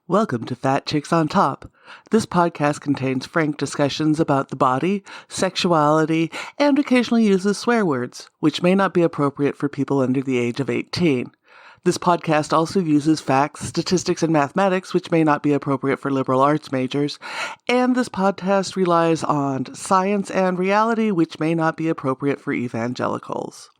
Welcome to Fat Chicks on Top. This podcast contains frank discussions about the body, sexuality, and occasionally uses swear words, which may not be appropriate for people under the age of 18. This podcast also uses facts, statistics, and mathematics, which may not be appropriate for liberal arts majors. And this podcast relies on science and reality, which may not be appropriate for evangelicals.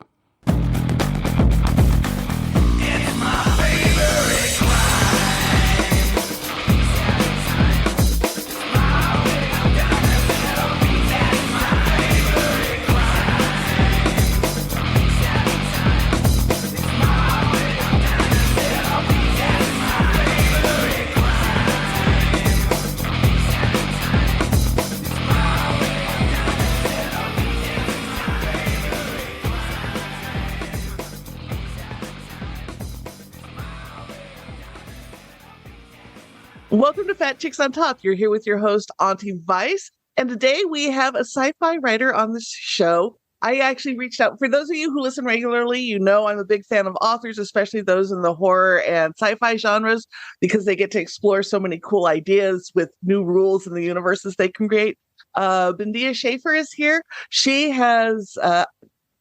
Welcome to Fat Chicks on Top. You're here with your host, Auntie Vice. And today we have a sci-fi writer on the show. I actually reached out. For those of you who listen regularly, you know I'm a big fan of authors, especially those in the horror and sci-fi genres, because they get to explore so many cool ideas with new rules in the universes they can create. Bindiya Schaefer is here. She has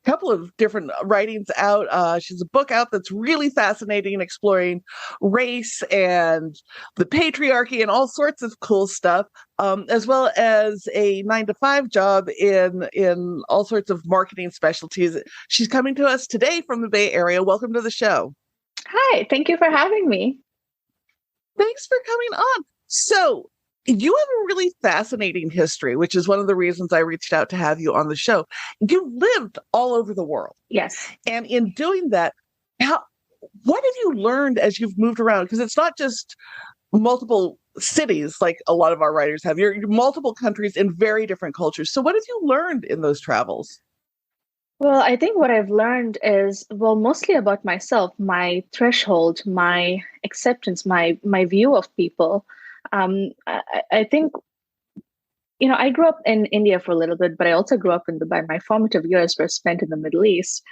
couple of different writings out. She's a book out that's really fascinating and exploring race and the patriarchy and all sorts of cool stuff, as well as a 9-to-5 job in all sorts of marketing specialties. She's coming to us today from the Bay Area. Welcome to the show. Hi, thank you for having me. Thanks for coming on. So, you have a really fascinating history, which is one of the reasons I reached out to have you on the show. You lived all over the world. Yes. And in doing that, what have you learned as you've moved around? Because it's not just multiple cities like a lot of our writers have. You're multiple countries in very different cultures. So what have you learned in those travels? Well, I think what I've learned is, mostly about myself, my threshold, my acceptance, my view of people. I think, I grew up in India for a little bit, but I also grew up in Dubai. My formative years were spent in the Middle East.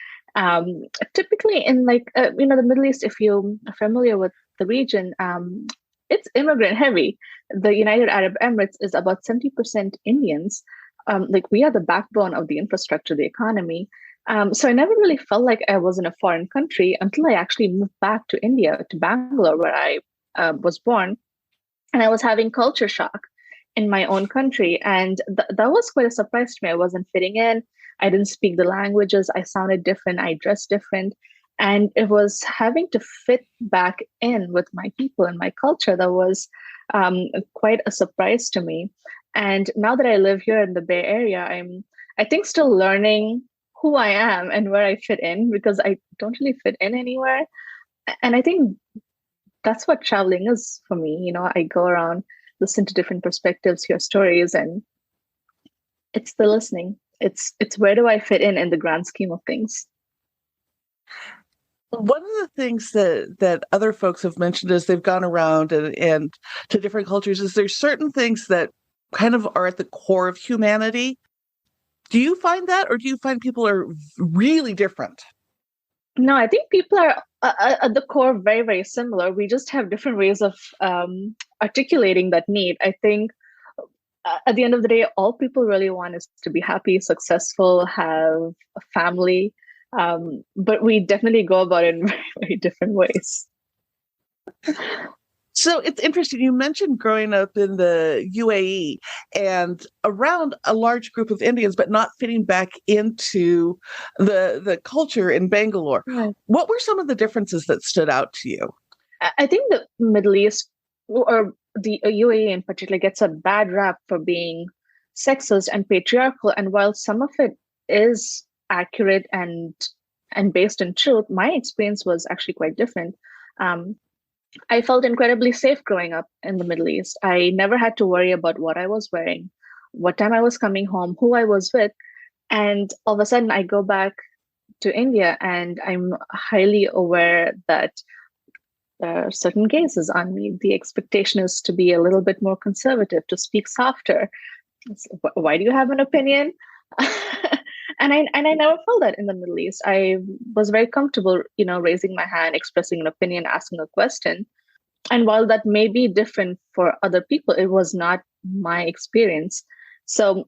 Typically in the Middle East, if you're familiar with the region, it's immigrant heavy. The United Arab Emirates is about 70% Indians. We are the backbone of the infrastructure, the economy. So I never really felt like I was in a foreign country until I actually moved back to India, to Bangalore, where I was born. And I was having culture shock in my own country. And that was quite a surprise to me. I wasn't fitting in. I didn't speak the languages. I sounded different. I dressed different. And it was having to fit back in with my people and my culture that was quite a surprise to me. And now that I live here in the Bay Area, I think still learning who I am and where I fit in, because I don't really fit in anywhere. And I think that's what traveling is for me. I go around, listen to different perspectives, hear stories, and it's the listening. It's where do I fit in the grand scheme of things? One of the things that other folks have mentioned as they've gone around and to different cultures is there's certain things that kind of are at the core of humanity. Do you find that, or do you find people are really different? No, I think people are at the core very, very similar. We just have different ways of articulating that need. I think at the end of the day, all people really want is to be happy, successful, have a family. But we definitely go about it in very, very different ways. So it's interesting. You mentioned growing up in the UAE and around a large group of Indians, but not fitting back into the culture in Bangalore. Right. What were some of the differences that stood out to you? I think the Middle East, or the UAE in particular, gets a bad rap for being sexist and patriarchal. And while some of it is accurate and based in truth, my experience was actually quite different. I felt incredibly safe growing up in the Middle East. I never had to worry about what I was wearing, what time I was coming home, who I was with. And all of a sudden, I go back to India and I'm highly aware that there are certain gazes on me. The expectation is to be a little bit more conservative, to speak softer. Why do you have an opinion? And I never felt that in the Middle East. I was very comfortable, raising my hand, expressing an opinion, asking a question. And while that may be different for other people, it was not my experience. So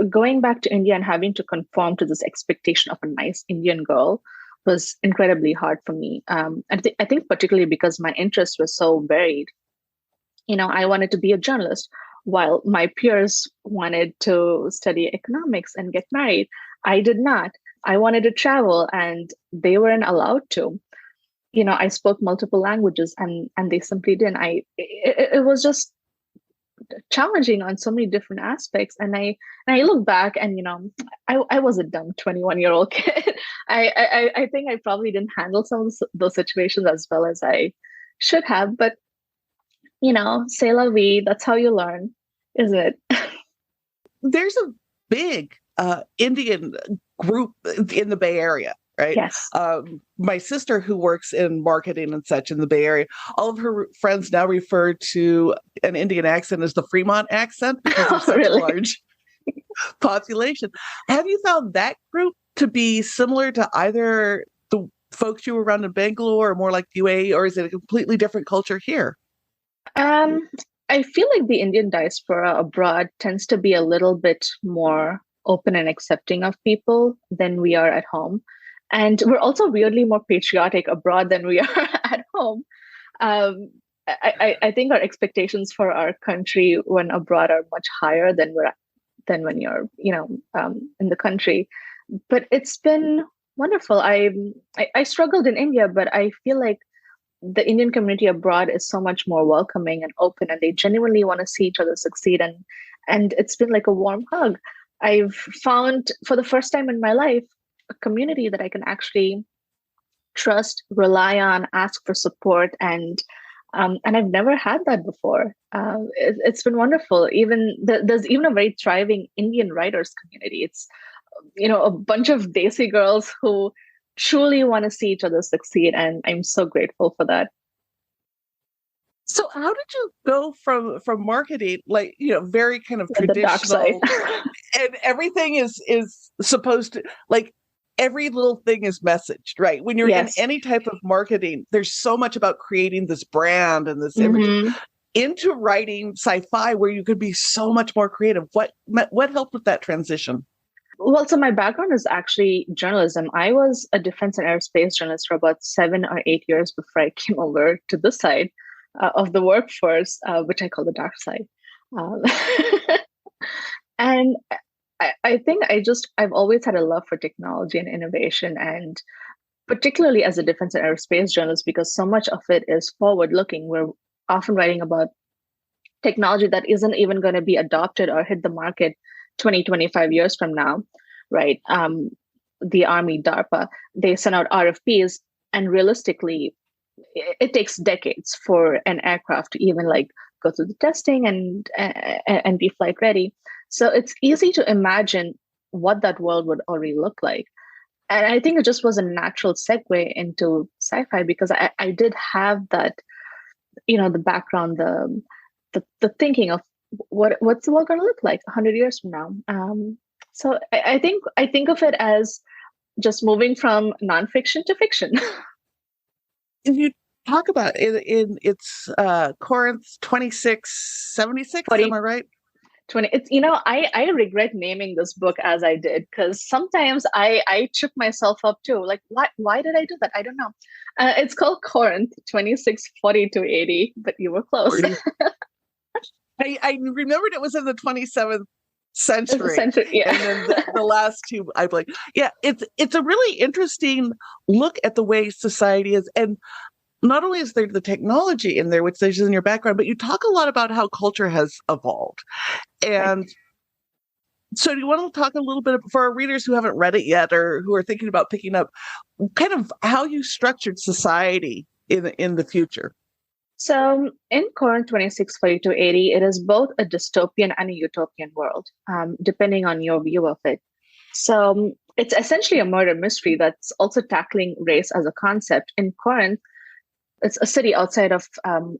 going back to India and having to conform to this expectation of a nice Indian girl was incredibly hard for me. I think particularly because my interests were so varied. I wanted to be a journalist while my peers wanted to study economics and get married. I did not. I wanted to travel and they weren't allowed to. I spoke multiple languages and they simply didn't. It was just challenging on so many different aspects. And I look back and I was a dumb 21-year-old kid. I think I probably didn't handle some of those situations as well as I should have, but c'est la vie. That's how you learn, isn't it? There's a big Indian group in the Bay Area, right? Yes. My sister, who works in marketing and such in the Bay Area, all of her friends now refer to an Indian accent as the Fremont accent because there's such Really? a large population. Have you found that group to be similar to either the folks you were around in Bangalore or more like UAE, or is it a completely different culture here? I feel like the Indian diaspora abroad tends to be a little bit more open and accepting of people than we are at home. And we're also weirdly more patriotic abroad than we are at home. I think our expectations for our country when abroad are much higher than when you're in the country. But it's been wonderful. I struggled in India, but I feel like the Indian community abroad is so much more welcoming and open, and they genuinely want to see each other succeed. And it's been like a warm hug. I've found for the first time in my life a community that I can actually trust, rely on, ask for support, and I've never had that before. It's been wonderful. There's even a very thriving Indian writers community. It's a bunch of Desi girls who truly want to see each other succeed, and I'm so grateful for that. So how did you go from marketing, like, very kind of The dark side. traditional, and everything is supposed to, like, every little thing is messaged, right? When you're Yes. in any type of marketing, there's so much about creating this brand and this image, Mhm. into writing sci-fi where you could be so much more creative. What helped with that transition? Well, so my background is actually journalism. I was a defense and aerospace journalist for about 7 or 8 years before I came over to this side of the workforce, which I call the dark side. Um, and I think I've always had a love for technology and innovation, and particularly as a defense and aerospace journalist, because so much of it is forward looking. We're often writing about technology that isn't even going to be adopted or hit the market 20, 25 years from now, right? The Army, DARPA, they send out RFPs, and realistically, it takes decades for an aircraft to even like go through the testing and be flight ready. So it's easy to imagine what that world would already look like. And I think it just was a natural segue into sci-fi because I did have that, the background, the thinking of what's the world going to look like 100 years from now. So I think of it as just moving from nonfiction to fiction. You talk about in it's Corinth 2676, 40, am I right? 20. It's I regret naming this book as I did, because sometimes I trip myself up too. Like, why did I do that? I don't know. It's called Corinth 2640 to 80, but you were close. I remembered it was in the 27th century. Yeah. And then the last two, I believe. Yeah, it's a really interesting look at the way society is. And not only is there the technology in there, which is in your background, but you talk a lot about how culture has evolved. And so do you want to talk a little bit for our readers who haven't read it yet or who are thinking about picking up, kind of how you structured society in the future? So in Corinth 2640 to 80, it is both a dystopian and a utopian world, depending on your view of it. So it's essentially a murder mystery that's also tackling race as a concept. In Corinth, it's a city outside of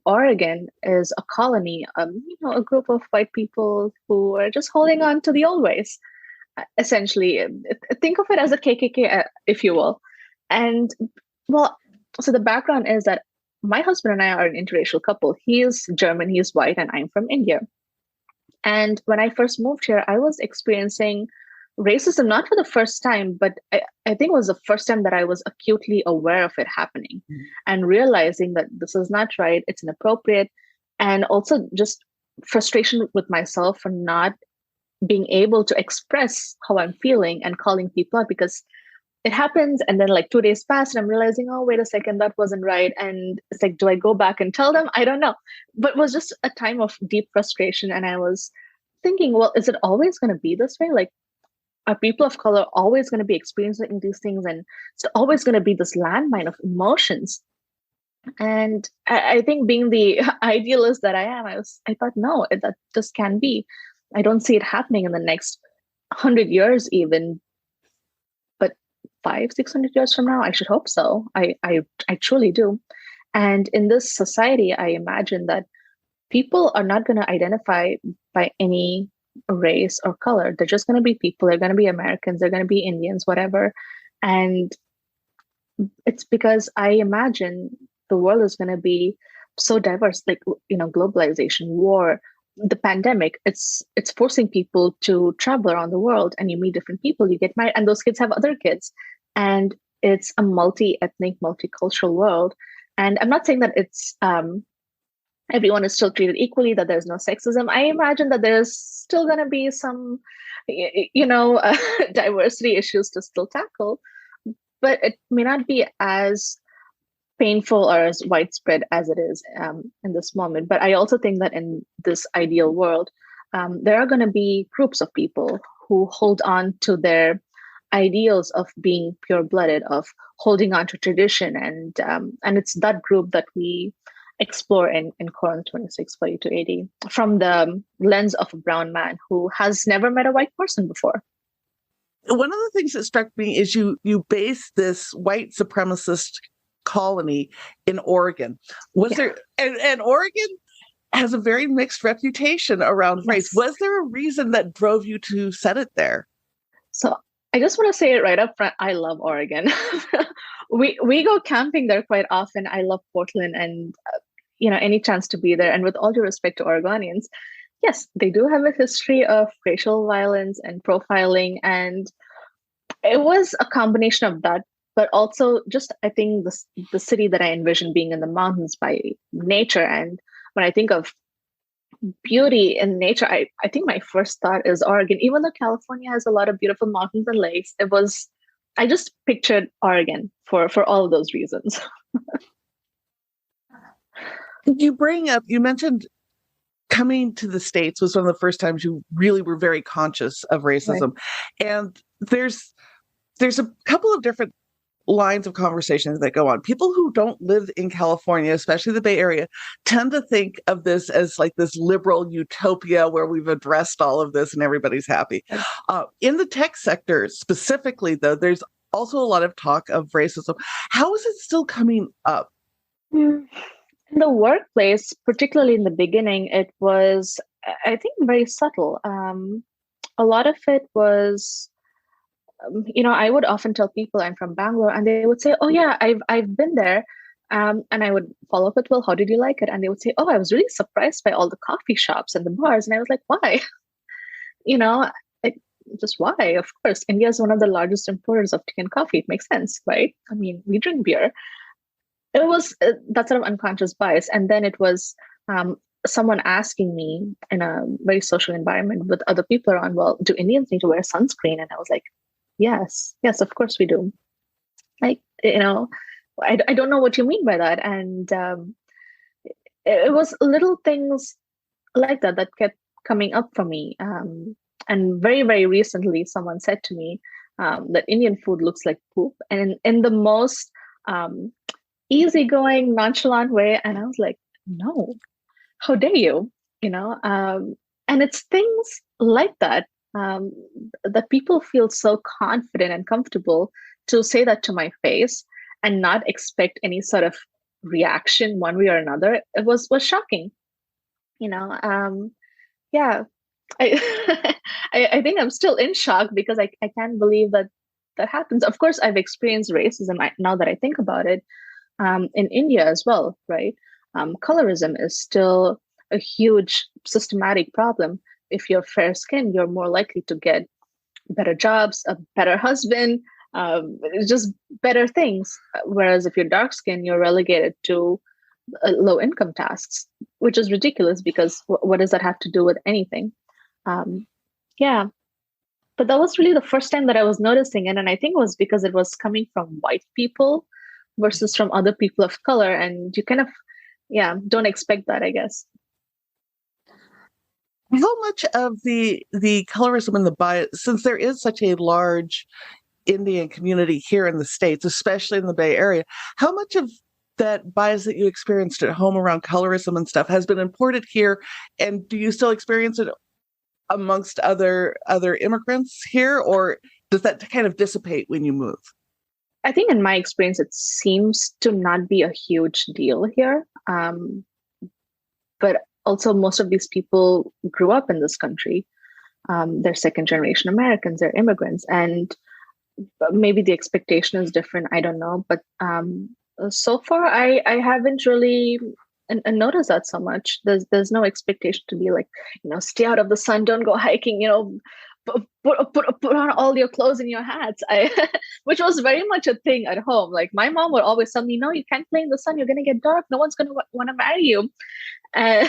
Oregon, is a colony, a group of white people who are just holding on to the old ways. Essentially, think of it as a KKK, if you will. And well, so the background is that my husband and I are an interracial couple. He is German, he is white, and I'm from India. And when I first moved here, I was experiencing racism not for the first time, but I think it was the first time that I was acutely aware of it happening and realizing that this is not right, it's inappropriate, and also just frustration with myself for not being able to express how I'm feeling and calling people out because it happens. And then like 2 days pass and I'm realizing, oh, wait a second, that wasn't right. And it's like, do I go back and tell them? I don't know. But it was just a time of deep frustration. And I was thinking, well, is it always going to be this way? Like, are people of color always going to be experiencing these things? And it's always going to be this landmine of emotions. And I think being the idealist that I am, I thought, no, that just can't be. I don't see it happening in the next 100 years, even, but 500-600 years from now, I should hope so. I truly do. And in this society, I imagine that people are not going to identify by any race or color. They're just going to be people. They're going to be Americans. They're going to be Indians, whatever. And it's because I imagine the world is going to be so diverse, like, globalization, war, the pandemic. It's forcing people to travel around the world, and you meet different people, you get married, and those kids have other kids. And it's a multi-ethnic, multicultural world. And I'm not saying that it's everyone is still treated equally, that there's no sexism. I imagine that there's still going to be some, diversity issues to still tackle, but it may not be as painful or as widespread as it is in this moment. But I also think that in this ideal world, there are going to be groups of people who hold on to their ideals of being pure-blooded, of holding on to tradition, and it's that group that we explore in Corinth 26:40-80 from the lens of a brown man who has never met a white person before. One of the things that struck me is you base this white supremacist colony in Oregon. And Oregon has a very mixed reputation around race. Yes. Was there a reason that drove you to set it there? So I just want to say it right up front. I love Oregon. we go camping there quite often. I love Portland, and any chance to be there. And with all due respect to Oregonians, yes, they do have a history of racial violence and profiling, and it was a combination of that, but also just, I think, the city that I envision being in the mountains by nature. And when I think of beauty in nature, I think my first thought is Oregon. Even though California has a lot of beautiful mountains and lakes, I just pictured Oregon for all of those reasons. You mentioned coming to the States was one of the first times you really were very conscious of racism. Right. And there's a couple of different lines of conversations that go on. People who don't live in California, especially the Bay Area, tend to think of this as like this liberal utopia where we've addressed all of this and everybody's happy. In the tech sector specifically, though, there's also a lot of talk of racism. How is it still coming up? In the workplace, particularly in the beginning, it was, I think, very subtle. A lot of it was, I would often tell people I'm from Bangalore, and they would say, "Oh yeah, I've been there," and I would follow up with, "Well, how did you like it?" And they would say, "Oh, I was really surprised by all the coffee shops and the bars," and I was like, "Why?" Just why? Of course, India is one of the largest importers of tea and coffee. It makes sense, right? I mean, we drink beer. It was that sort of unconscious bias. And then it was someone asking me in a very social environment with other people around, well, do Indians need to wear sunscreen? And I was like, yes, of course we do. Like, I don't know what you mean by that. And it was little things like that kept coming up for me. And very, very recently, someone said to me that Indian food looks like poop. And in the most easygoing, nonchalant way. And I was like, no, how dare you? And it's things like that that people feel so confident and comfortable to say that to my face and not expect any sort of reaction one way or another. It was shocking. Yeah. I think I'm still in shock because I can't believe that happens. Of course, I've experienced racism now that I think about it. in India as well, right? Colorism is still a huge systematic problem. If you're fair skinned, you're more likely to get better jobs, a better husband, just better things. Whereas if you're dark skinned, you're relegated to low income tasks, which is ridiculous because what does that have to do with anything? Um, yeah, but that was really the first time that I was noticing it. And I think it was because it was coming from white people versus from other people of color. And you kind of, yeah, don't expect that, I guess. How much of the colorism and the bias, since there is such a large Indian community here in the States, especially in the Bay Area, how much of that bias that you experienced at home around colorism and stuff has been imported here? And do you still experience it amongst other immigrants here, or does that kind of dissipate when you move? I think in my experience, it seems to not be a huge deal here. But also, most of these people grew up in this country. They're second generation Americans, they're immigrants. And maybe the expectation is different. I don't know. But so far, I haven't really noticed that so much. There's no expectation to be like, stay out of the sun, don't go hiking, put on all your clothes and your hats. Which was very much a thing at home. Like my mom would always tell me, no, you can't play in the sun. You're going to get dark. No one's going to want to marry you. And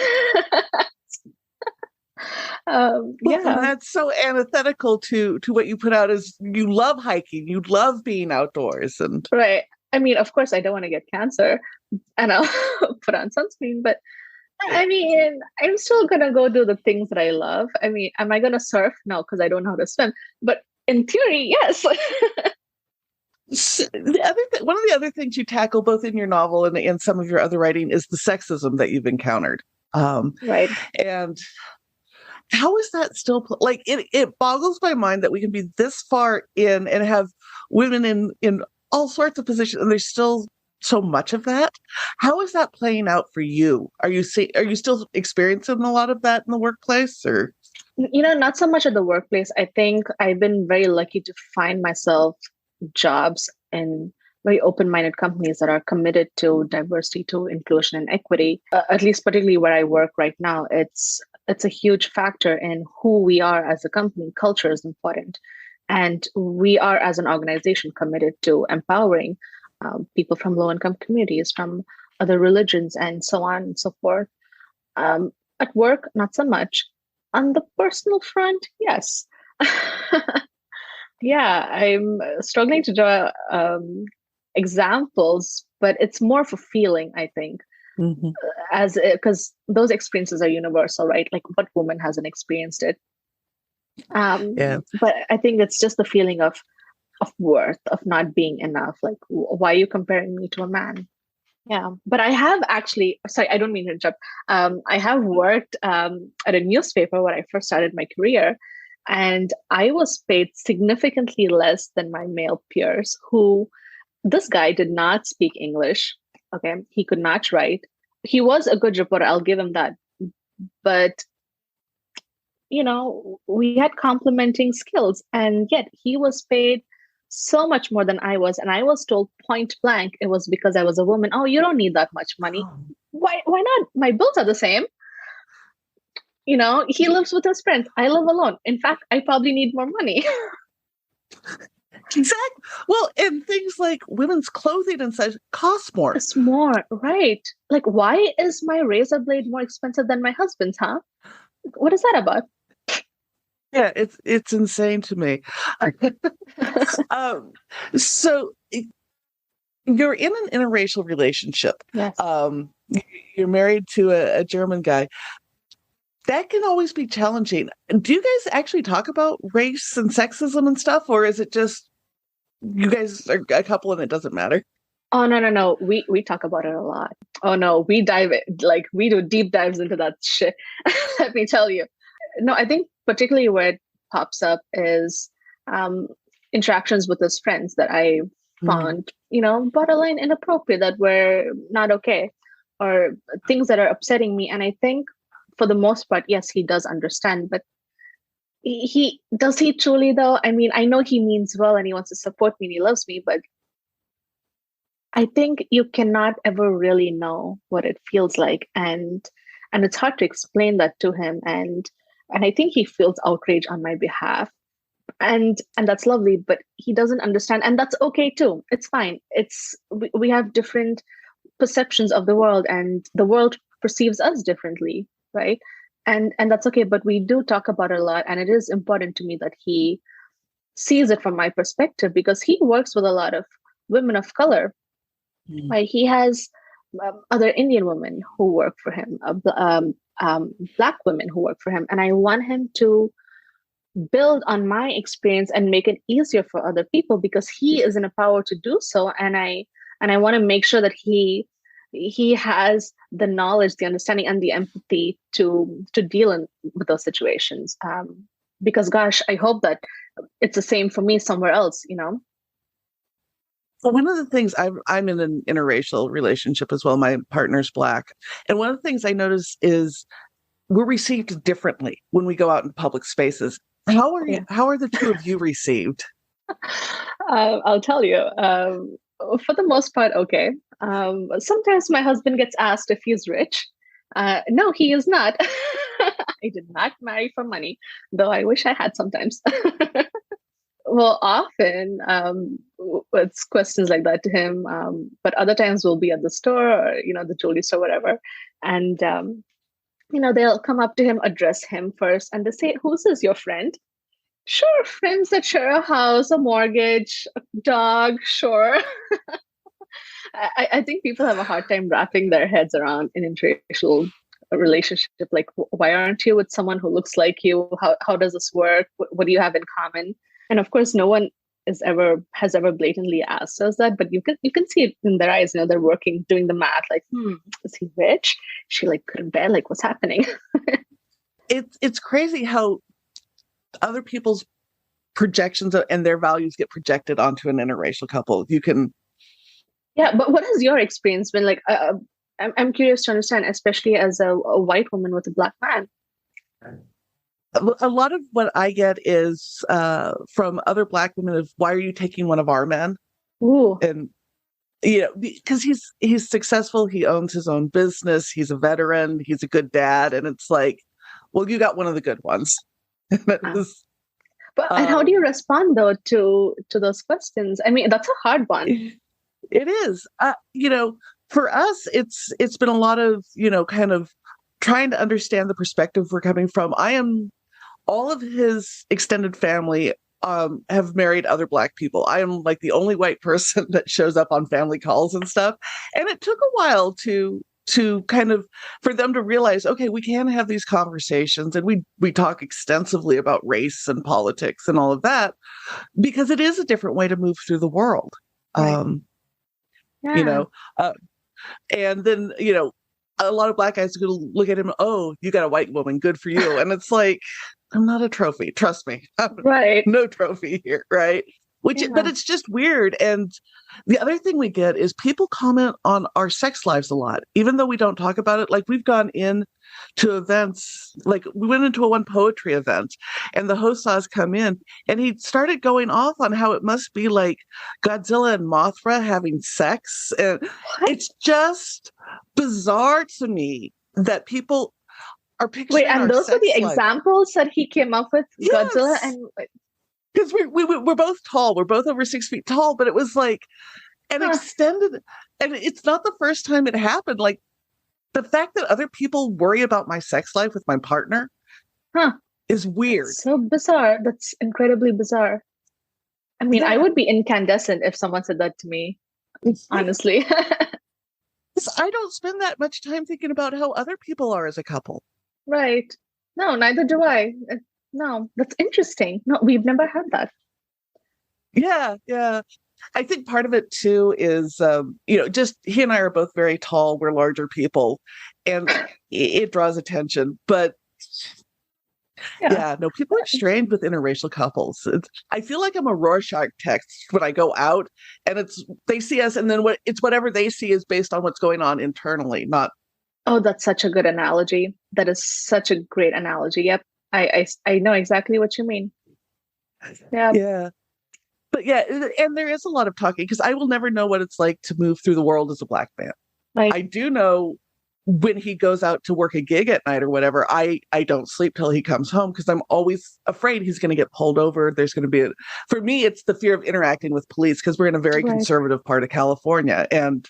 yeah, and that's so antithetical to what you put out as you love hiking, you love being outdoors, and right. I mean, of course, I don't want to get cancer, and I'll put on sunscreen. But I mean, I'm still gonna go do the things that I love. I mean, am I gonna surf? No, because I don't know how to swim. But in theory, yes. One of the other things you tackle both in your novel and in some of your other writing is the sexism that you've encountered. Right. And how is that still like it boggles my mind that we can be this far in and have women in all sorts of positions and there's still so much of that. How is that playing out for you? Are you still experiencing a lot of that in the workplace, or? Not so much at the workplace. I think I've been very lucky to find myself jobs in very open-minded companies that are committed to diversity, to inclusion and equity. At least particularly where I work right now, it's a huge factor in who we are as a company. Culture is important. And we are, as an organization, committed to empowering people from low-income communities, from other religions, and so on and so forth. At work, not so much. On the personal front, yes. Yeah, I'm struggling to draw examples, but it's more of a feeling, I think. Mm-hmm. Because those experiences are universal, right? Like what woman hasn't experienced it? Yeah. But I think it's just the feeling of worth, of not being enough. Like, why are you comparing me to a man? Yeah, but I have actually, sorry, I don't mean to interrupt. I have worked at a newspaper when I first started my career, and I was paid significantly less than my male peers who, this guy did not speak English. Okay, he could not write. He was a good reporter, I'll give him that. But, we had complementing skills, and yet he was paid so much more than I was. And I was told point blank, it was because I was a woman. Oh, you don't need that much money. Why not? My bills are the same. He lives with his friends. I live alone. In fact, I probably need more money. Exactly. Well, and things like women's clothing and such cost more. It's more, right? Like, why is my razor blade more expensive than my husband's, huh? What is that about? Yeah, it's insane to me. So you're in an interracial relationship. Yes. You're married to a German guy. That can always be challenging. Do you guys actually talk about race and sexism and stuff, or is it just you guys are a couple and it doesn't matter? Oh, no. We talk about it a lot. Oh no, we we do deep dives into that shit. Let me tell you. No, I think particularly where it pops up is interactions with his friends that I found, borderline inappropriate, that were not okay, or things that are upsetting me. And I think for the most part, yes, he does understand, but he does he truly though? I mean, I know he means well and he wants to support me and he loves me, but I think you cannot ever really know what it feels like, and it's hard to explain that to him, and I think he feels outrage on my behalf, and that's lovely, but he doesn't understand, and that's okay too. It's fine. We have different perceptions of the world, and the world perceives us differently, right? And that's okay, but we do talk about it a lot, and it is important to me that he sees it from my perspective, because he works with a lot of women of color, Mm. right? He has other Indian women who work for him, black women who work for him, and I want him to build on my experience and make it easier for other people, because he is in a power to do so, and I want to make sure that he has the knowledge, the understanding, and the empathy to deal with those situations, because gosh, I hope that it's the same for me somewhere else. So one of the things I'm in an interracial relationship as well. My partner's Black, and one of the things I notice is we're received differently when we go out in public spaces. How are you? Yeah. How are the two of you received? I'll tell you. For the most part, okay. Sometimes my husband gets asked if he's rich. No, he is not. I did not marry for money, though I wish I had sometimes. Well, often it's questions like that to him. But other times we'll be at the store, or the jewelry store, whatever, and they'll come up to him, address him first, and they say, "Who's this? Your friend?" Sure, friends that share a house, a mortgage, a dog, sure. I think people have a hard time wrapping their heads around an interracial relationship. Like, why aren't you with someone who looks like you? How does this work? What do you have in common? And of course, no one has ever blatantly asked us that, but you can see it in their eyes. They're working, doing the math. Like, is he rich? She like couldn't bear. Like, what's happening? It's crazy how other people's projections and their values get projected onto an interracial couple. You can. Yeah, but what has your experience been like? I'm curious to understand, especially as a white woman with a black man. A lot of what I get is from other Black women of, why are you taking one of our men? Ooh, And because he's successful, he owns his own business, he's a veteran, he's a good dad, and it's like, well, you got one of the good ones. uh, but and how do you respond though to those questions? I mean, that's a hard one. It is. For us, it's been a lot of kind of trying to understand the perspective we're coming from. All of his extended family have married other Black people. I am like the only white person that shows up on family calls and stuff. And it took a while to kind of for them to realize, okay, we can have these conversations, and we talk extensively about race and politics and all of that, because it is a different way to move through the world. Right. Yeah. And then a lot of Black guys are going to look at him, oh, you got a white woman, good for you. And it's like, I'm not a trophy, trust me. Right. No trophy here, right? But it's just weird. And the other thing we get is people comment on our sex lives a lot, even though we don't talk about it. Like, we've gone in to events, like we went into a one poetry event, and the host saw us come in, and he started going off on how it must be like Godzilla and Mothra having sex. And it's just bizarre to me that people are picturing. Wait, and those were the examples that he came up with? Yes. Godzilla and. Because we're both tall. We're both over 6 feet tall, but it was like an extended, and it's not the first time it happened. Like, the fact that other people worry about my sex life with my partner is weird. That's so bizarre. That's incredibly bizarre. I mean, I would be incandescent if someone said that to me, honestly. I don't spend that much time thinking about how other people are as a couple. Right. No, neither do I. No, that's interesting. No, we've never had that. Yeah. I think part of it too is, just he and I are both very tall. We're larger people, and it draws attention. But no, people are strange with interracial couples. I feel like I'm a Rorschach test when I go out, and they see us, and then whatever they see is based on what's going on internally, not. Oh, that's such a good analogy. That is such a great analogy. Yep. I know exactly what you mean. Yeah. But yeah, and there is a lot of talking because I will never know what it's like to move through the world as a Black man. Like, I do know when he goes out to work a gig at night or whatever, I don't sleep till he comes home because I'm always afraid he's going to get pulled over. There's going to be for me, it's the fear of interacting with police because we're in a very right, conservative part of California. And,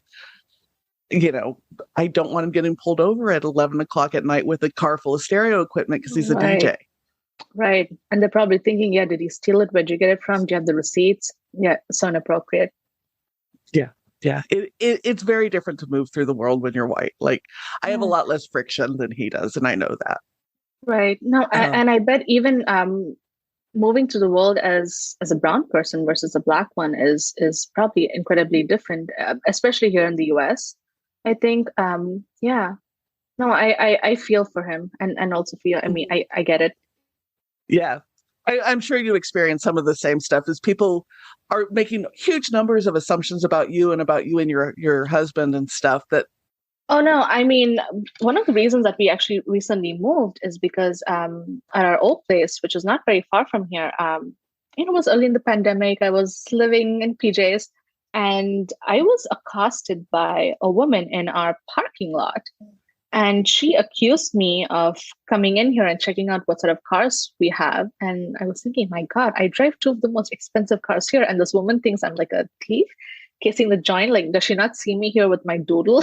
I don't want him getting pulled over at 11 o'clock at night with a car full of stereo equipment because he's a right, DJ. right. And they're probably thinking, yeah, did he steal it? Where'd you get it from? Do you have the receipts? Yeah, so inappropriate. Yeah. Yeah. It's very different to move through the world when you're white. Like I have a Yeah. lot less friction than he does. And I know that. Right. No, Um, and I bet even moving to the world as a brown person versus a black one is probably incredibly different, especially here in the US. I think, yeah. No, I feel for him and also feel. I mean, I get it. yeah. I'm sure you experience some of the same stuff as people are making huge numbers of assumptions about you and your husband and stuff that Oh no, I mean, one of the reasons that we actually recently moved is because at our old place, which is not very far from here, it was early in the pandemic. I was living in PJs and I was accosted by a woman in our parking lot. And she accused me of coming in here and checking out what sort of cars we have. And I was thinking, my God, I drive two of the most expensive cars here. And this woman thinks I'm like a thief, casing the joint. Like, does she not see me here with my doodle?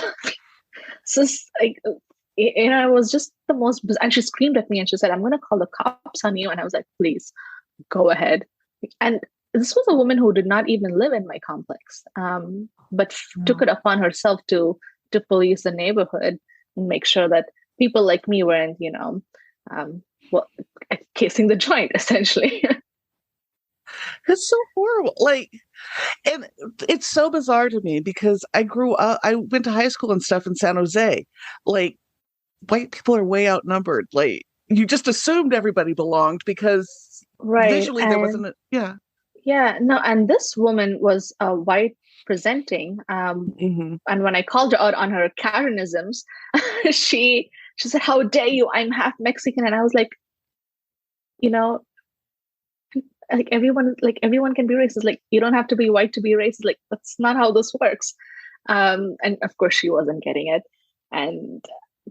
So it's like, I was just the most, and she screamed at me and she said, I'm going to call the cops on you. And I was like, please go ahead. And this was a woman who did not even live in my complex, but took it upon herself to police the neighborhood and make sure that people like me weren't, um, well, casing the joint essentially. it's so horrible. Like, and it's so bizarre to me because I went to high school and stuff in San Jose. Like, white people are way outnumbered. Like, you just assumed everybody belonged because Right. visually there And wasn't yeah. yeah, no, and this woman was white presenting. Hmm. And when I called her out on her Karenisms, she said, "How dare you? I'm half Mexican." And I was you know, like everyone can be racist. Like you don't have to be white to be racist. Like that's not how this works. And of course she wasn't getting it. And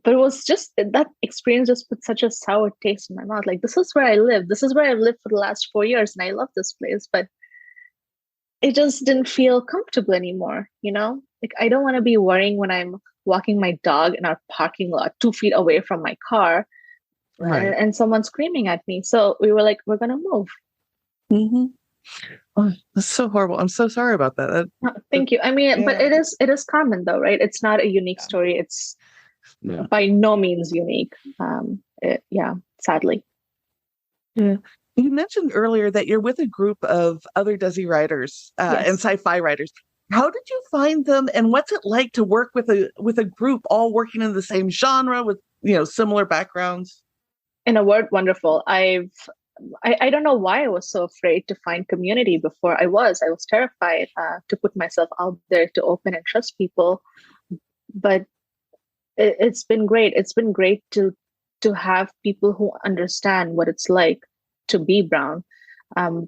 but it was just that experience just put such a sour taste in my mouth. Like this is where I live. This is where I've lived for the last 4 years, and I love this place. But it just didn't feel comfortable anymore. Like I don't want to be worrying when I'm walking my dog in our parking lot 2 feet away from my car Right. and someone screaming at me. So we were like, we're gonna move. Hmm. Oh, that's so horrible. I'm so sorry about that. That- Thank you. I mean, but yeah. it is common though, right? It's not a unique story. It's Yeah. by no means unique. Yeah, sadly. Yeah. You mentioned earlier that you're with a group of other Desi writers and Yes. sci-fi writers. How did you find them, and what's it like to work with a group all working in the same genre with similar backgrounds? In a word, wonderful. I don't know why I was so afraid to find community before. I was terrified to put myself out there to open and trust people. But it's been great. It's been great to have people who understand what it's like to be brown,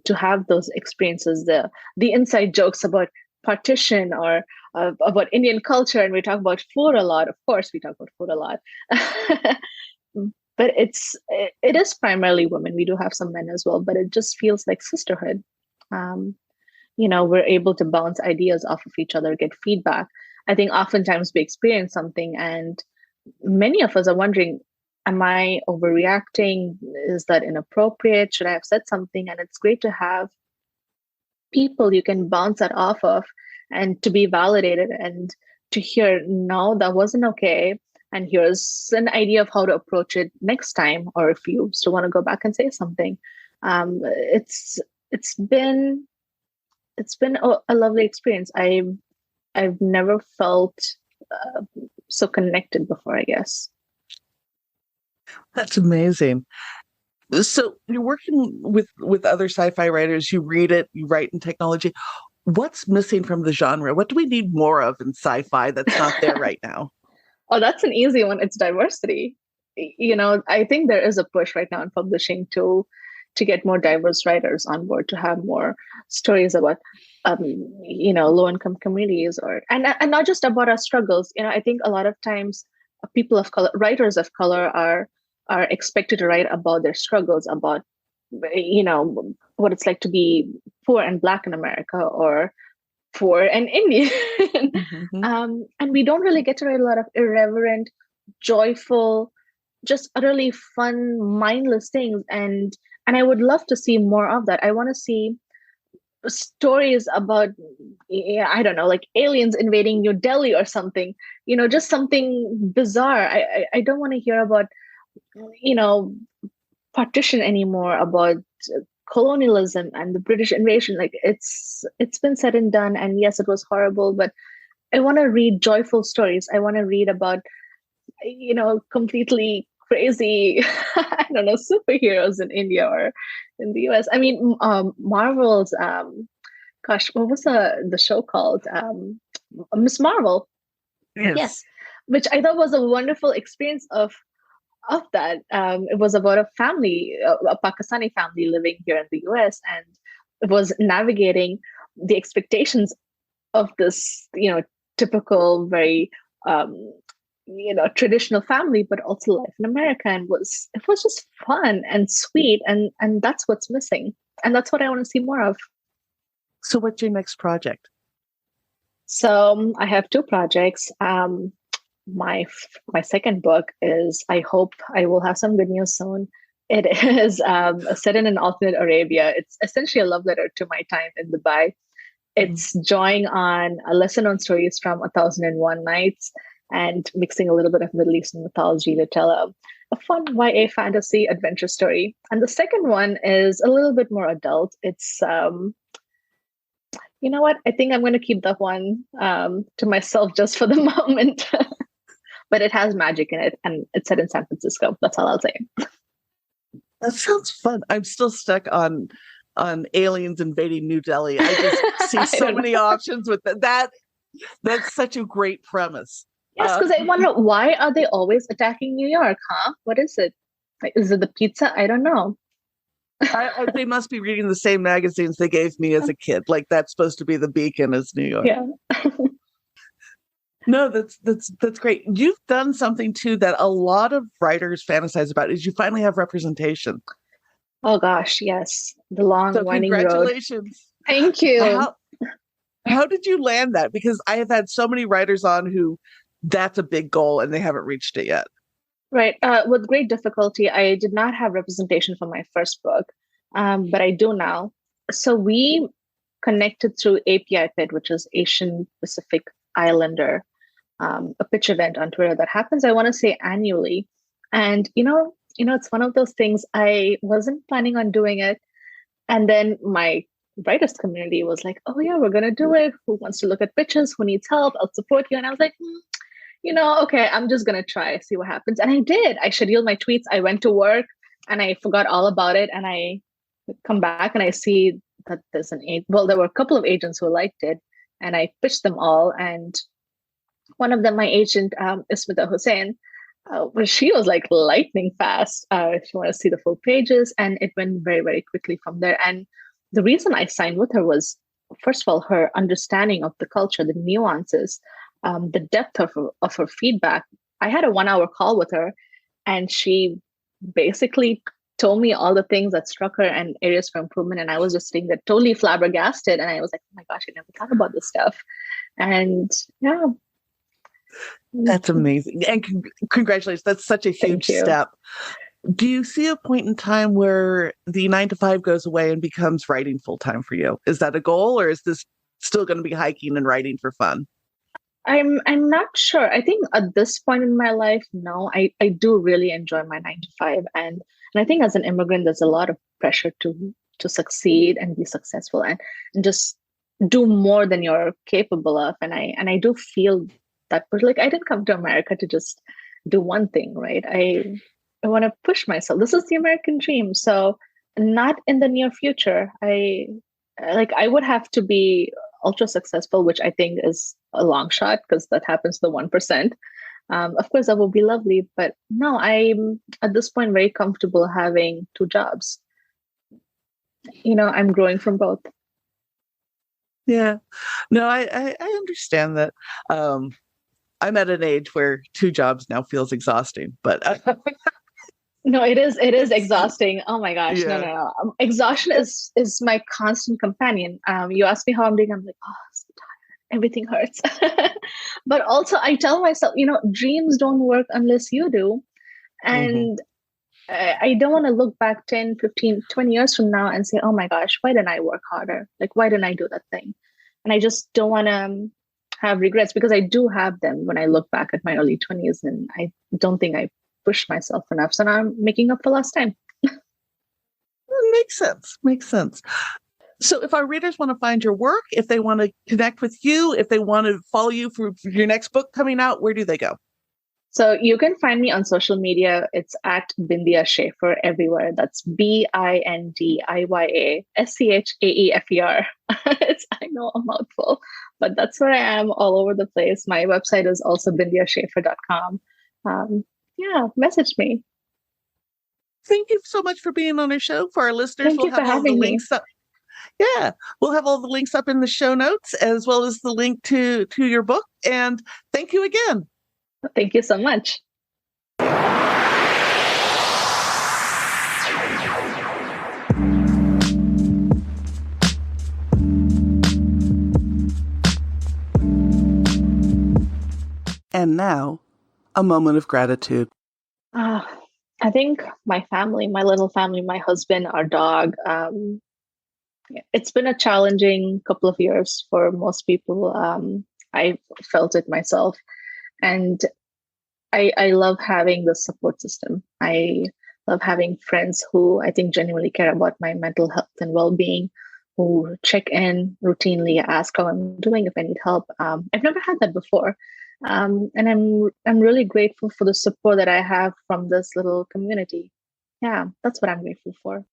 to have those experiences, the inside jokes about partition or about Indian culture, and we talk about food a lot. Of course, we talk about food a lot. But it is primarily women. We do have some men as well, but it just feels like sisterhood. Um, we're able to bounce ideas off of each other, get feedback. I think oftentimes we experience something and many of us are wondering, am I overreacting? Is that inappropriate? Should I have said something? And it's great to have people you can bounce that off of and to be validated and to hear, no, that wasn't okay. And here's an idea of how to approach it next time, or if you still want to go back and say something. It's been a lovely experience. I've never felt so connected before, I guess. That's amazing. So you're working with other sci-fi writers. You read it, you write in technology. What's missing from the genre? What do we need more of in sci-fi that's not there right now? Oh, that's an easy one. It's diversity. I think there is a push right now in publishing to to get more diverse writers on board, to have more stories about low income communities, or and not just about our struggles. I think a lot of times people of color, writers of color, are expected to write about their struggles, about what it's like to be poor and Black in America, or poor and Indian. Mm-hmm. And we don't really get to write a lot of irreverent, joyful, just utterly fun, mindless things. And I would love to see more of that. I want to see stories about, I don't know, like aliens invading New Delhi or something, just something bizarre. I don't want to hear about, you know, partition anymore, about colonialism and the British invasion. Like it's been said and done, and yes, it was horrible, but I want to read joyful stories. I want to read about, completely crazy, I don't know, superheroes in India or in the US. I mean, Marvel's, gosh, what was the show called? Miss Marvel. Yes. Yes, which I thought was a wonderful experience of that. It was about a family, a Pakistani family living here in the US, and it was navigating the expectations of this, typical, very, traditional family, but also life in America. And it was just fun and sweet, and that's what's missing, and that's what I want to see more of. So, what's your next project? So I have two projects. My second book is, I hope I will have some good news soon. It is set in an alternate Arabia. It's essentially a love letter to my time in Dubai. It's drawing on a lesser known stories from 1001 Nights and mixing a little bit of Middle Eastern mythology to tell a fun YA fantasy adventure story. And the second one is a little bit more adult. It's you know what? I think I'm going to keep that one to myself just for the moment. But it has magic in it, and it's set in San Francisco. That's all I'll say. That sounds fun. I'm still stuck on aliens invading New Delhi. I just see so many options with that. That's such a great premise. Yes, because I wonder, why are they always attacking New York, huh? What is it? Like, is it the pizza? I don't know. They must be reading the same magazines they gave me as a kid. Like, that's supposed to be the beacon as New York. Yeah. No, that's great. You've done something too that a lot of writers fantasize about, is you finally have representation. Oh gosh, yes. The long winding road. Congratulations. Thank you. How did you land that? Because I have had so many writers on who that's a big goal and they haven't reached it yet. Right. With great difficulty, I did not have representation for my first book, but I do now. So we connected through API Pit, which is Asian Pacific Islander, a pitch event on Twitter that happens, I want to say, annually. And, it's one of those things, I wasn't planning on doing it. And then my writers community was like, oh yeah, we're going to do it. Who wants to look at pitches? Who needs help? I'll support you. And I was like, okay, I'm just going to try, see what happens. And I did. I scheduled my tweets. I went to work and I forgot all about it. And I come back and I see that there's there were a couple of agents who liked it, and I pitched them all. And one of them, my agent, Ismita Hussain, she was like lightning fast. She wanted to see the full pages, and it went very, very quickly from there. And the reason I signed with her was, first of all, her understanding of the culture, the nuances, the depth of her feedback. I had a 1-hour call with her, and she basically told me all the things that struck her and areas for improvement. And I was just sitting there totally flabbergasted. And I was like, oh my gosh, I never thought about this stuff. And yeah. That's amazing. And congratulations. That's such a huge step. Do you see a point in time where the 9-to-5 goes away and becomes writing full time for you? Is that a goal, or is this still going to be hiking and writing for fun? I'm not sure. I think at this point in my life, no, I do really enjoy my 9-to-5. And I think as an immigrant, there's a lot of pressure to succeed and be successful and just do more than you're capable of. And I do feel that, but like, I didn't come to America to just do one thing, right? I want to push myself. This is the American dream. So not in the near future. I would have to be ultra successful, which I think is a long shot because that happens to the 1%. Of course, that would be lovely, but no, I'm at this point very comfortable having 2 jobs. I'm growing from both. Yeah. No, I understand that. I'm at an age where 2 jobs now feels exhausting, but No, it is it's, exhausting. Oh my gosh, no, yeah. no, no. Exhaustion is my constant companion. You ask me how I'm doing, I'm like, oh, so tired. Everything hurts. But also, I tell myself, dreams don't work unless you do. Hmm. And I don't want to look back 10, 15, 20 years from now and say, oh my gosh, why didn't I work harder? Like, why didn't I do that thing? And I just don't want to have regrets, because I do have them when I look back at my early 20s, and I don't think I pushed myself enough. So now I'm making up for lost time. Makes sense. Makes sense. So if our readers want to find your work, if they want to connect with you, if they want to follow you for your next book coming out, where do they go? So you can find me on social media. It's at Bindiya Schaefer everywhere. That's BINDIYASCHAEFER. It's, I know, a mouthful, but that's where I am all over the place. My website is also bindiyaschaefer.com. Yeah, message me. Thank you so much for being on our show. For our listeners, Thank we'll you for have all the having me. links up. Yeah, we'll have all the links up in the show notes, as well as the link to your book. And thank you again. Thank you so much. And now, a moment of gratitude. I think my family, my little family, my husband, our dog. It's been a challenging couple of years for most people. I felt it myself, and I love having the support system. I love having friends who I think genuinely care about my mental health and well-being, who check in routinely, ask how I'm doing, if I need help. I've never had that before, and I'm really grateful for the support that I have from this little community. Yeah, that's what I'm grateful for.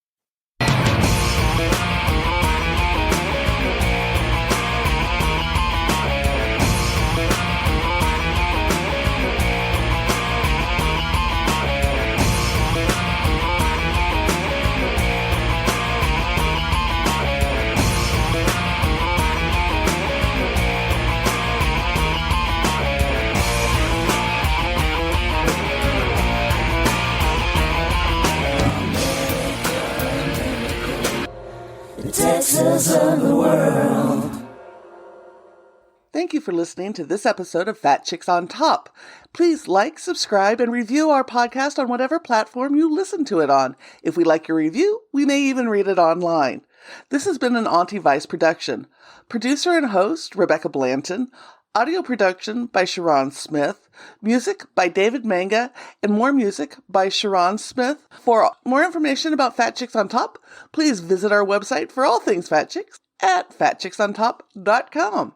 Texas of the world. Thank you for listening to this episode of Fat Chicks on Top. Please like, subscribe, and review our podcast on whatever platform you listen to it on. If we like your review, we may even read it online. This has been an Auntie Vice production. Producer and host, Rebecca Blanton. Audio production by Sharon Smith. Music by David Manga. And more music by Sharon Smith. For more information about Fat Chicks on Top, please visit our website for all things Fat Chicks at fatchicksontop.com.